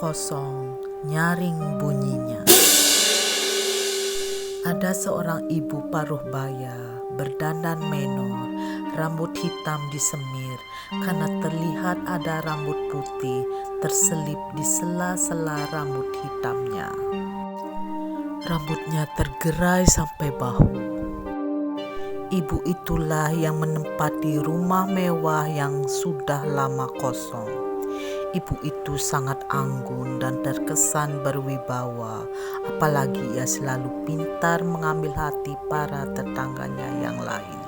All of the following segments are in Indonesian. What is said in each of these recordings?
kosong, nyaring bunyinya. Ada seorang ibu paruh baya, berdandan menor, rambut hitam disemir, karena terlihat ada rambut putih terselip di sela-sela rambut hitamnya. Rambutnya tergerai sampai bahu. Ibu itulah yang menempati rumah mewah yang sudah lama kosong. Ibu itu sangat anggun dan terkesan berwibawa, apalagi ia selalu pintar mengambil hati para tetangganya yang lain.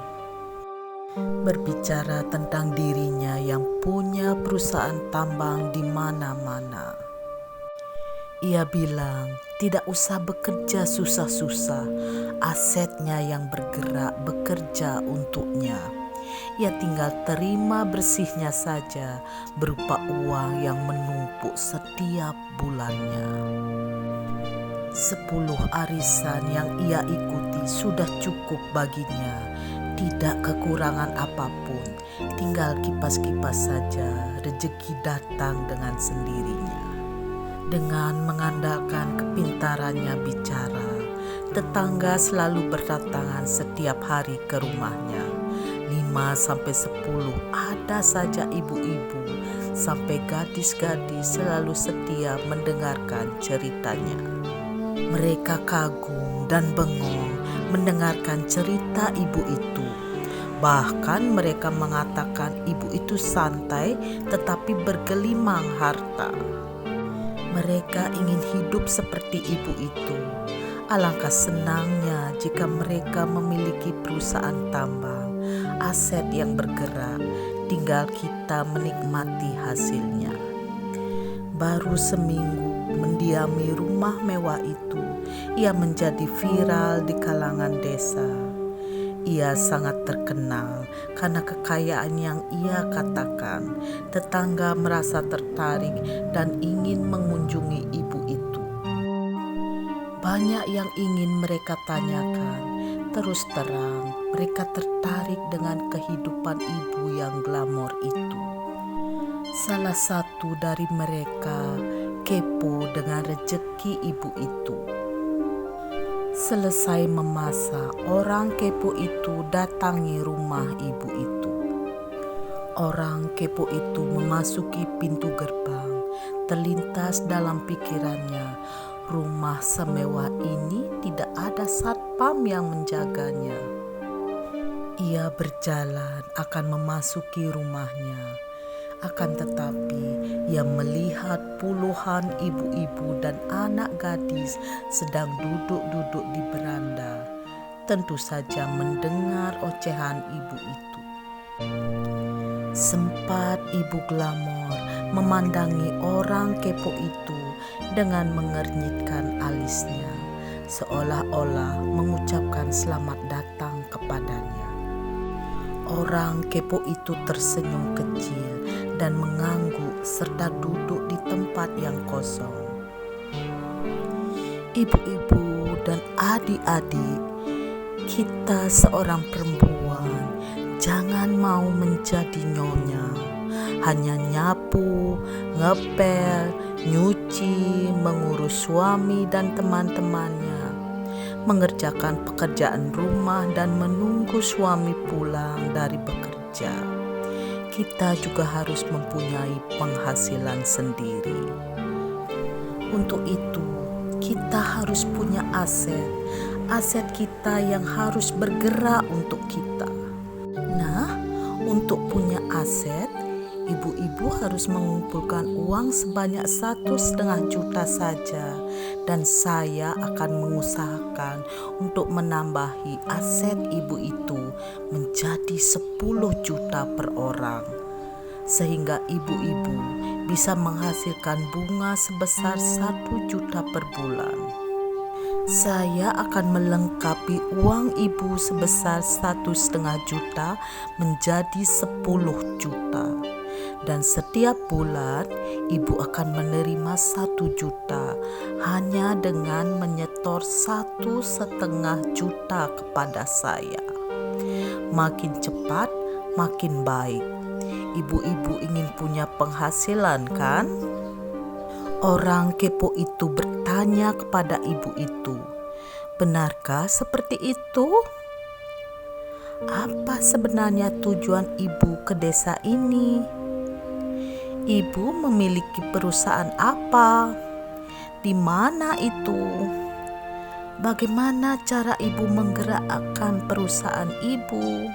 Berbicara tentang dirinya yang punya perusahaan tambang di mana-mana. Ia bilang tidak usah bekerja susah-susah, asetnya yang bergerak bekerja untuknya. Ia tinggal terima bersihnya saja berupa uang yang menumpuk setiap bulannya. 10 arisan yang ia ikuti sudah cukup baginya, tidak kekurangan apapun, tinggal kipas-kipas saja rezeki datang dengan sendirinya. Dengan mengandalkan kepintarannya bicara, tetangga selalu berdatangan setiap hari ke rumahnya. 5-10 ada saja ibu-ibu sampai gadis-gadis selalu setia mendengarkan ceritanya. Mereka kagum dan bengong mendengarkan cerita ibu itu. Bahkan mereka mengatakan ibu itu santai tetapi bergelimang harta. Mereka ingin hidup seperti ibu itu. Alangkah senangnya jika mereka memiliki perusahaan tambang, aset yang bergerak, tinggal kita menikmati hasilnya. Baru seminggu mendiami rumah mewah itu, ia menjadi viral di kalangan desa. Ia sangat terkenal karena kekayaan yang ia katakan. Tetangga merasa tertarik dan ingin mengunjungi ibu itu. Banyak yang ingin mereka tanyakan. Terus terang, mereka tertarik dengan kehidupan ibu yang glamor itu. Salah satu dari mereka kepo dengan rezeki ibu itu. Selesai memasak, orang kepo itu datangi rumah ibu itu. Orang kepo itu memasuki pintu gerbang. Terlintas dalam pikirannya, rumah semewah ini tidak ada satpam yang menjaganya. Ia berjalan akan memasuki rumahnya. Akan tetapi ia melihat puluhan ibu-ibu dan anak gadis sedang duduk-duduk di beranda. Tentu saja mendengar ocehan ibu itu. Sempat ibu glamor memandangi orang kepo itu dengan mengernyitkan alisnya, seolah-olah mengucapkan selamat datang kepadanya. Orang kepo itu tersenyum kecil dan mengangguk serta duduk di tempat yang kosong. Ibu-ibu dan adik-adik, kita seorang perempuan jangan mau menjadi nyonya, hanya nyapu, ngepel, nyuci, mengurus suami dan teman-temannya, mengerjakan pekerjaan rumah dan menunggu suami pulang dari bekerja. Kita juga harus mempunyai penghasilan sendiri. Untuk itu, kita harus punya aset kita yang harus bergerak untuk kita. Nah, untuk punya aset, ibu-ibu harus mengumpulkan uang sebanyak 1,5 juta saja, dan saya akan mengusahakan untuk menambahi aset ibu itu menjadi 10 juta per orang, sehingga ibu-ibu bisa menghasilkan bunga sebesar 1 juta per bulan. Saya akan melengkapi uang ibu sebesar 1,5 juta menjadi 10 juta. Dan setiap bulan ibu akan menerima 1 juta hanya dengan menyetor 1,5 juta kepada saya. Makin cepat, makin baik. Ibu-ibu ingin punya penghasilan, kan? Orang kepo itu bertanya kepada ibu itu, "Benarkah seperti itu? Apa sebenarnya tujuan ibu ke desa ini? Ibu memiliki perusahaan apa? Di mana itu? Bagaimana cara ibu menggerakkan perusahaan ibu?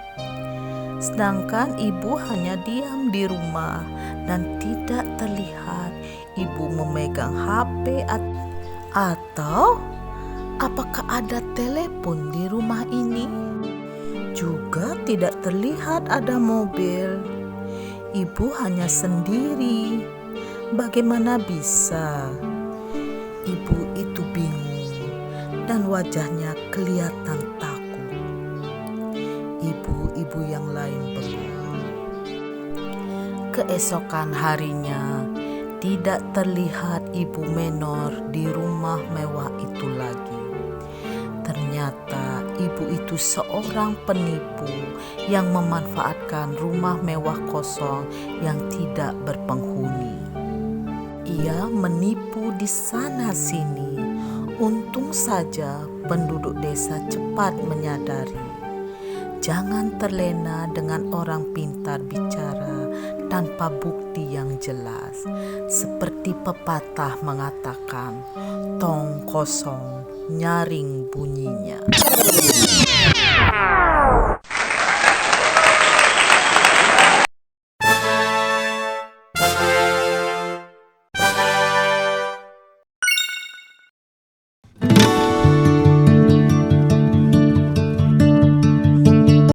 Sedangkan ibu hanya diam di rumah dan tidak terlihat ibu memegang HP atau apakah ada telepon di rumah ini? Juga tidak terlihat ada mobil. Ibu hanya sendiri. Bagaimana bisa?" Ibu itu bingung dan wajahnya kelihatan takut. Ibu-ibu yang lain bengong. Keesokan harinya, tidak terlihat Ibu Menor di rumah mewah itu lagi. Ternyata ibu itu seorang penipu yang memanfaatkan rumah mewah kosong yang tidak berpenghuni. Ia menipu di sana sini. Untung saja penduduk desa cepat menyadari. Jangan terlena dengan orang pintar bicara tanpa bukti yang jelas. Seperti pepatah mengatakan, tong kosong nyaring bunyinya.